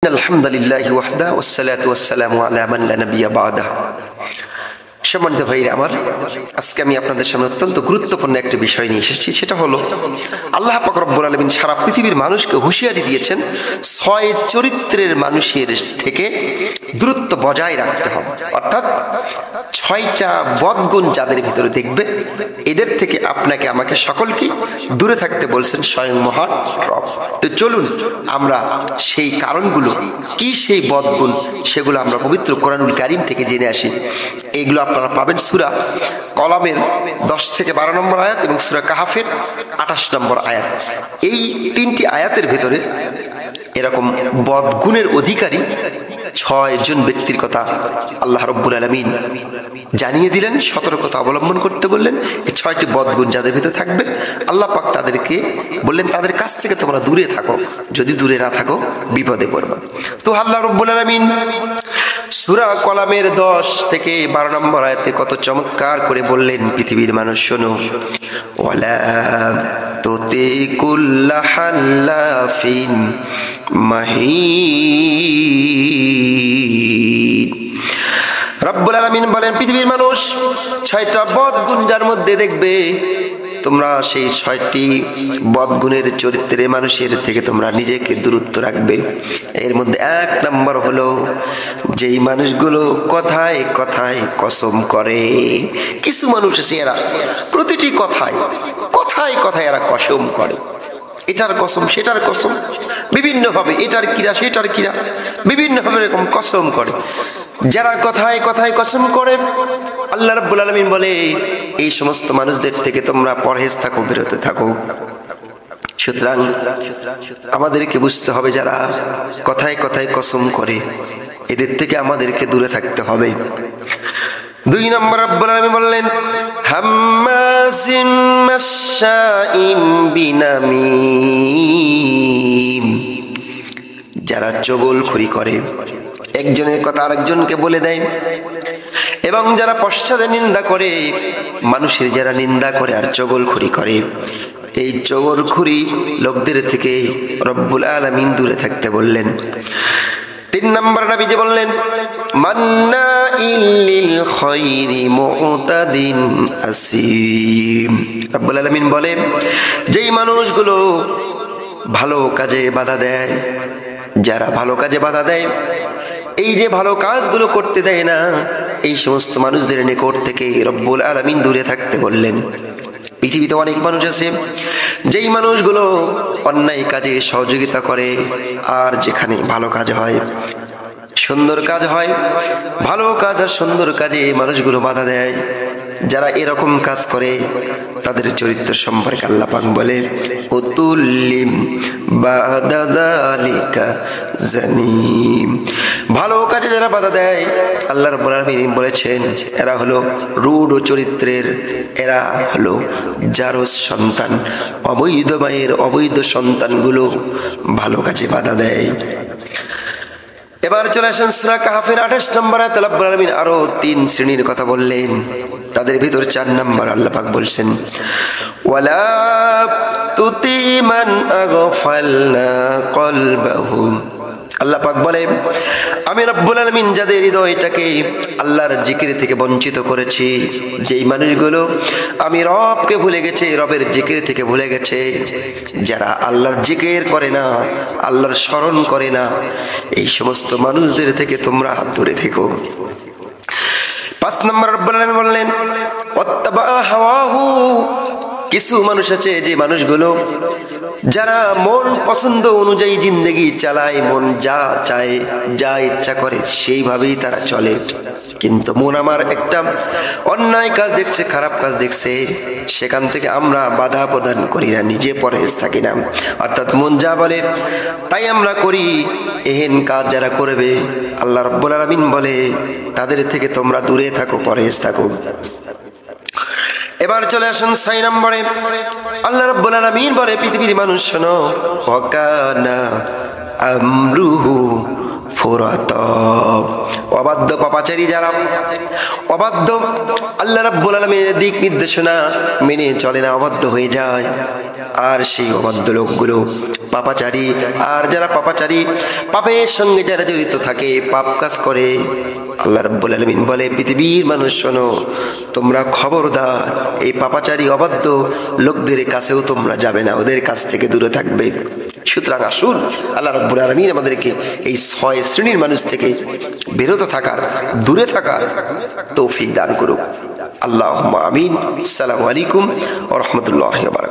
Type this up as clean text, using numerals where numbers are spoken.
আলহামদুলিল্লাহি ওয়াহদা ওয়াসসালাতু ওয়াসসালামু আলা মান লা নাবিয়্যা বা'দা। সম্মানিত ভাইরা আমার, আজকে আমি আপনাদের সামনে অত্যন্ত গুরুত্বপূর্ণ একটা বিষয় নিয়ে এসেছি। সেটা হলো আল্লাহ পাক রব্বুল আলামিন সারা পৃথিবীর মানুষকে হুঁশিয়ারি দিয়েছেন ৬ চরিত্রের মানুষের থেকে দূরত্ব বজায় রাখতে হবে। অর্থাৎ ৬টা বদগুণ যাদের ভিতরে দেখবে, এদের থেকে আপনাকে আমাকে সকলকে দূরে থাকতে বলছেন স্বয়ং মহান রব। তো চলুন আমরা সেই কারণগুলো কি, সেই বদগুণ, সেগুলো আমরা পবিত্র কোরআনুল কারীম থেকে জেনে আসি। এগুলো আপনারা পাবেন সূরা কলামের ১০ থেকে ১২ নম্বর আয়াত এবং সূরা কাহাফের ২৮ নম্বর আয়াত। এই ৩টি আয়াতের ভিতরে এরকম বদগুণের অধিকারী ৬ জন ব্যক্তির কথা আল্লাহ রাব্বুল আলামিন জানিয়ে দিলেন, সতর্কতা অবলম্বন করতে বললেন। এই ৬টি বদগুণ যাদের ভিতরে থাকবে, আল্লাহ পাক তাদেরকে বললেন তাদের কাছ থেকে তোমরা দূরে থাকো, যদি দূরে না থাকো বিপদে পড়বে। তো আল্লাহ রাব্বুল আলামিন সূরা কলামের ১০ থেকে ১২ নম্বর আয়াতে কত চমৎকার করে বললেন, পৃথিবীর মানুষ শোনো, ওয়ালা তুতিকুল্লা হাল্লাফিন মাহিন। রব্বুল আলামিন বলেন, পৃথিবীর মানুষ ৬টা বদগুণ যার মধ্যে দেখবে, তোমরা সেই ৬টি বদগুণের চরিত্রের মানুষের থেকে তোমরা নিজেকে দূরত্ব রাখবে। এর মধ্যে ১ নম্বর হলো যেই মানুষগুলো কথায় কথায় কসম করে। কিছু মানুষ আছে এরা প্রতিটি কথায় কথায় কথায় এরা কসম করে, এটার কসম সেটার কসম, বিভিন্নভাবে এটার কিরা সেটার কিরা বিভিন্নভাবে এরকম কসম করে। যারা কথায় কথায় কসম করে, আল্লাহ রাব্বুল আলামিন বলে এই সমস্ত মানুষদের থেকে তোমরা পরহেজ থাকো, বিরত থাকো। সুতরাং আমাদেরকে বুঝতে হবে, যারা কথায় কথায় কসম করে এদের থেকে আমাদেরকে দূরে থাকতে হবে। ২ নম্বর রব্বুল আলামিন বললেন, হাম্মাজিন মাশশাইম বিনামিম। যারা চগলখড়ি করে, একজনের কথা আরেকজনকে বলে দেয়, এবং যারা পশ্চাতে নিন্দা করে, মানুষের যারা নিন্দা করে আর চগলখড়ি করে, এই চগলখড়ি লোকদের থেকে রব্বুল আলামিন দূরে থাকতে বললেন। ৩ নম্বর নবীজি বললেন, মান্নাইল লিল খায়রি মুতাদিন আসিম। রব্বুল আলামিন বলে, যেই মানুষগুলো ভালো কাজে বাধা দেয়, যারা ভালো কাজে বাধা দেয়, এই যে ভালো কাজগুলো করতে দেয় না, এই সমস্ত মানুষদের নিকট থেকে রব্বুল আলামিন দূরে থাকতে বললেন। পৃথিবীতে অনেক মানুষ আছে যেই মানুষগুলো অন্যায় কাজে সহযোগিতা করে, আর যেখানে ভালো কাজ হয়, সুন্দর কাজ হয়, ভালো কাজ আর সুন্দর কাজে মানুষগুলো বাধা দেয়, যারা এরকম কাজ করে তাদের চরিত্র সম্পর্কে আল্লাহ পাক বলে, উতুল্লিম বাদা যালিকা জানিম। ভালো কাজে যারা বাধা দেয়, আল্লাহ রাব্বুল আলামিন বলেছেন এরা হলো রূঢ় চরিত্রের, এরা হলো জারজ সন্তান, অবৈধ মায়ের অবৈধ সন্তানগুলো ভালো কাজে বাধা দেয়। এবার চলে আসেন সূরা কাহাফের ২৮ নম্বর আয়াতে রব্বুল আলামিন আরো ৩ শ্রেণীর কথা বললেন। তাদের ভিতর ৪ নম্বর আল্লাহ পাক বলছেন, ওয়ালা তুতি মান আগফালনা কলবাহু। আল্লাহ পাক বলে, আমি রব্বুল আলামিন যাদের হৃদয়টাকে আল্লাহর জিকির থেকে বঞ্চিত করেছি, যেই মানুষগুলো আমি রবকে ভুলে গেছে, রবের জিকির থেকে ভুলে গেছে, যারা আল্লাহর জিকির করে না, আল্লাহর স্মরণ করে না, এই সমস্ত মানুষদের থেকে তোমরা দূরে থেকো। ৫ নম্বর রব্বুল আলামিন বললেন, ওয়াত্তাবা হাওয়াহু। কিছু মানুষ আছে যে মানুষগুলো যারা মন পছন্দ অনুযায়ী জিন্দেগি চালায়, মন যা চায় যা ইচ্ছা করে সেইভাবেই তারা চলে। কিন্তু মন আমার একটা অন্যায় কাজ দেখছে, খারাপ কাজ দেখছে, সেখান থেকে আমরা বাধা প্রদান করি না, নিজে পরহেজ থাকি না। অর্থাৎ মন যা বলে তাই আমরা করি। এহেন কাজ যারা করবে, আল্লাহ রাব্বুল আলামিন বলে তাদের থেকে তোমরা দূরে থাকো, পরহেজ থাকো। এবার চলে আসুন ৬ নম্বরে। আল্লাহ রাব্বুল আলামিন বলে, পৃথিবীর মানুষ শোনো, ওয়াকানা আমরুহু ফুরাতা। অবাধ্য পাপাচারী যারা, অবাধ্য আল্লাহ রাব্বুল আলামিনের দিক নির্দেশনা মেনে চলে না, অবাধ্য হয়ে যায়, আর সেই অবাধ্য লোকগুলো পাপাচারী, আর যারা পাপাচারী পাপের সঙ্গে যারা জড়িত থাকে, পাপ কাজ করে, আল্লাহ রাব্বুল আলামিন বলে পৃথিবীর মানুষ শোনো, তোমরা খবরদার এই পাপাচারী অবাধ্য লোকদের কাছেও তোমরা যাবে না, ওদের কাছ থেকে দূরে থাকবে। সুতরাং আসুন আল্লাহ রাব্বুল আলামিন আমাদেরকে এই 6 শ্রেণীর মানুষ থেকে বিরত থাকার, দূরে থাকার তৌফিক দান করুক। আল্লাহুম্মা আমিন। আসসালামু আলাইকুম ওয়া রাহমাতুল্লাহি ওয়া বারাকাতুহু।